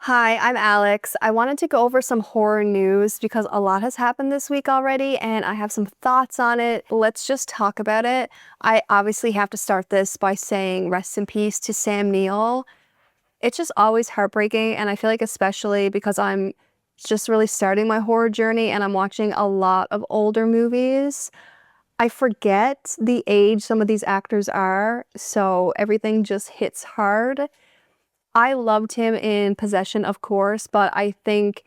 Hi, I'm Alex. I wanted to go over some horror news because a lot has happened this week already and I have some thoughts on it. Let's just talk about it. I obviously have to start this by saying rest in peace to Sam Neill. It's just always heartbreaking, and I feel like especially because I'm just really starting my horror journey and I'm watching a lot of older movies. I forget the age some of these actors are, so everything just hits hard. I loved him in Possession, of course, but I think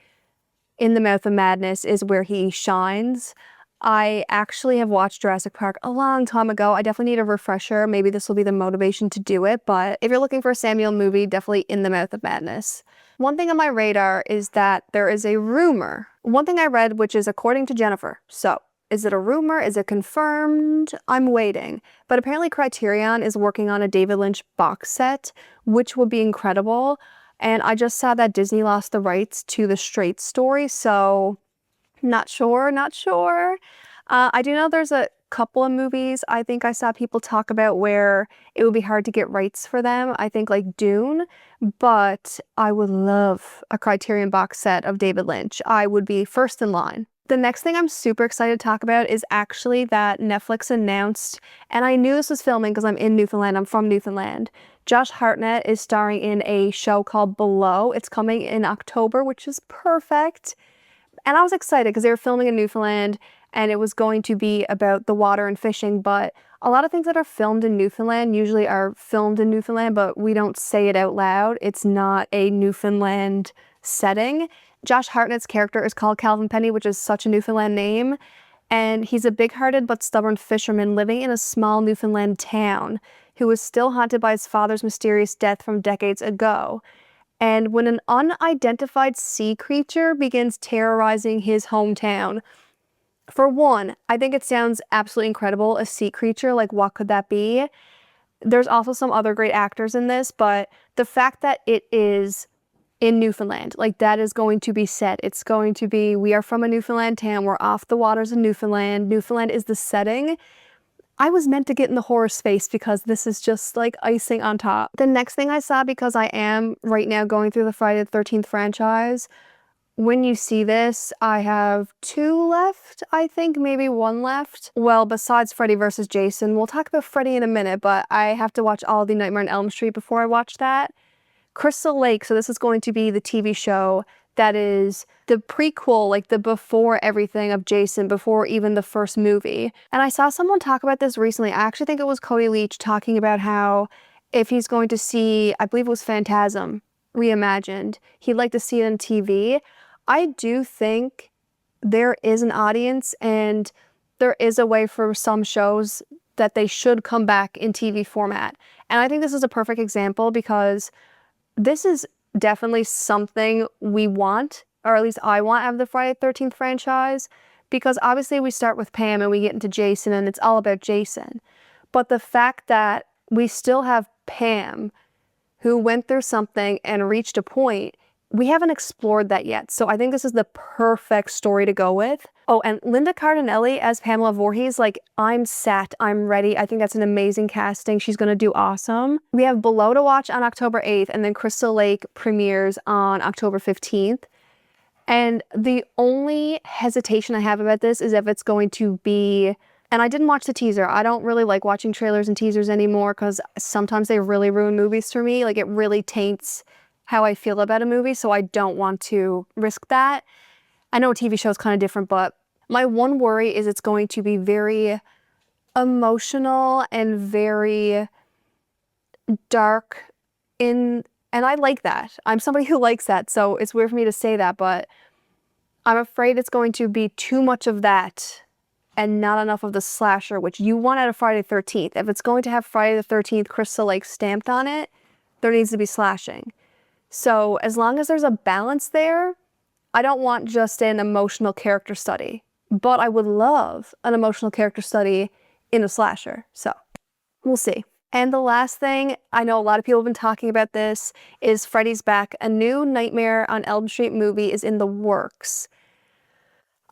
In the Mouth of Madness is where he shines. I actually have watched Jurassic Park a long time ago. I definitely need a refresher. Maybe this will be the motivation to do it, but if you're looking for a Samuel movie, definitely In the Mouth of Madness. One thing on my radar is that there is a rumor. One thing I read, which is according to Jennifer. So, is it a rumor? Is it confirmed? I'm waiting. But apparently Criterion is working on a David Lynch box set, which would be incredible. And I just saw that Disney lost the rights to the Straight story, so not sure. I do know there's a couple of movies I think I saw people talk about where it would be hard to get rights for them. I think like Dune, but I would love a Criterion box set of David Lynch. I would be first in line. The next thing I'm super excited to talk about is actually that Netflix announced, and I knew this was filming because I'm in Newfoundland, I'm from Newfoundland. Josh Hartnett is starring in a show called Below. It's coming in October, which is perfect. And I was excited because they were filming in Newfoundland and it was going to be about the water and fishing, but a lot of things that are filmed in Newfoundland usually are filmed in Newfoundland, but we don't say it out loud. It's not a Newfoundland setting. Josh Hartnett's character is called Calvin Penny, which is such a Newfoundland name, and he's a big-hearted but stubborn fisherman living in a small Newfoundland town who is still haunted by his father's mysterious death from decades ago. And when an unidentified sea creature begins terrorizing his hometown, for one, I think it sounds absolutely incredible, a sea creature, like what could that be? There's also some other great actors in this, but the fact that it is in Newfoundland, like that is going to be set. It's going to be, we are from a Newfoundland town, we're off the waters of Newfoundland. Newfoundland is the setting. I was meant to get in the horror space because this is just like icing on top. The next thing I saw, because I am right now going through the Friday the 13th franchise, when you see this, I have 2 left, I think, maybe 1 left. Well, besides Freddy vs. Jason. We'll talk about Freddy in a minute, but I have to watch all the Nightmare on Elm Street before I watch that. Crystal Lake, so this is going to be the TV show that is the prequel, like the before everything of Jason, before even the first movie. And I saw someone talk about this recently. I actually think it was Cody Leach talking about how if he's going to see, I believe it was Phantasm reimagined, he'd like to see it on TV. I do think there is an audience and there is a way for some shows that they should come back in TV format. And I think this is a perfect example because this is definitely something we want, or at least I want out of the Friday the 13th franchise, because obviously we start with Pam and we get into Jason and it's all about Jason. But the fact that we still have Pam who went through something and reached a point, we haven't explored that yet. So I think this is the perfect story to go with. Oh, and Linda Cardinelli as Pamela Voorhees, like, I'm set, I'm ready. I think that's an amazing casting. She's gonna do awesome. We have Below to watch on October 8th, and then Crystal Lake premieres on October 15th. And the only hesitation I have about this is if it's going to be, and I didn't watch the teaser. I don't really like watching trailers and teasers anymore because sometimes they really ruin movies for me. Like, it really taints how I feel about a movie, so I don't want to risk that. I know a TV show is kind of different, but my one worry is it's going to be very emotional and very dark and I like that. I'm somebody who likes that, so it's weird for me to say that, but I'm afraid it's going to be too much of that and not enough of the slasher, which you want out of Friday the 13th. If it's going to have Friday the 13th Crystal Lake stamped on it, there needs to be slashing. So as long as there's a balance there, I don't want just an emotional character study, but I would love an emotional character study in a slasher. So we'll see. And the last thing, I know a lot of people have been talking about this, is Freddy's back. A new Nightmare on Elm Street movie is in the works.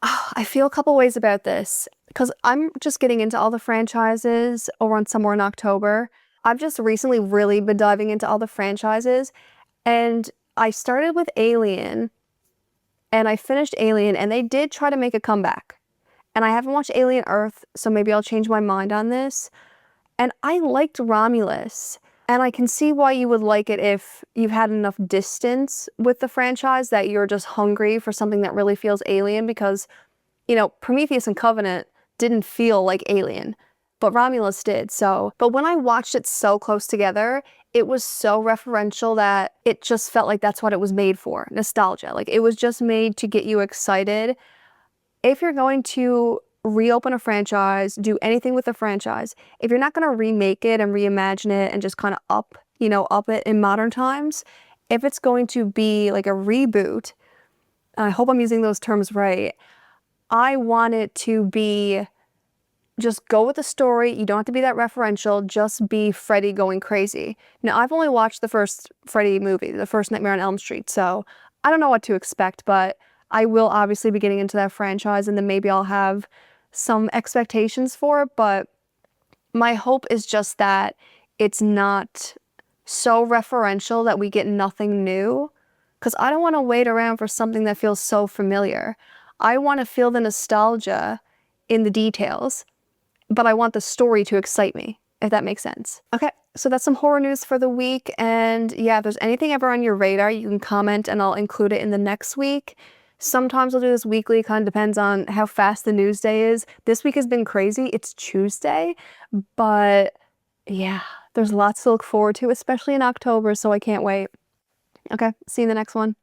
I feel a couple ways about this because I'm just getting into all the franchises over on Somewhere in October. I've just recently really been diving into all the franchises. And I started with Alien, and I finished Alien, and they did try to make a comeback. And I haven't watched Alien Earth, so maybe I'll change my mind on this. And I liked Romulus, and I can see why you would like it if you've had enough distance with the franchise that you're just hungry for something that really feels alien, because, you know, Prometheus and Covenant didn't feel like Alien, but Romulus did. So, but when I watched it so close together, it was so referential that it just felt like that's what it was made for, nostalgia. Like, it was just made to get you excited. If you're going to reopen a franchise, do anything with the franchise, if you're not going to remake it and reimagine it and just kind of up it in modern times, if it's going to be like a reboot, I hope I'm using those terms right, I want it to be, just go with the story. You don't have to be that referential. Just be Freddy going crazy. Now, I've only watched the first Freddy movie, the first Nightmare on Elm Street, so I don't know what to expect, but I will obviously be getting into that franchise, and then maybe I'll have some expectations for it, but my hope is just that it's not so referential that we get nothing new, because I don't want to wait around for something that feels so familiar. I want to feel the nostalgia in the details, but I want the story to excite me, if that makes sense. Okay, so that's some horror news for the week, and yeah, if there's anything ever on your radar, you can comment and I'll include it in the next week. Sometimes I'll do this weekly, kind of depends on how fast the news day is. This week has been crazy. It's Tuesday, but yeah, there's lots to look forward to, especially in October, so I can't wait. Okay, see you in the next one.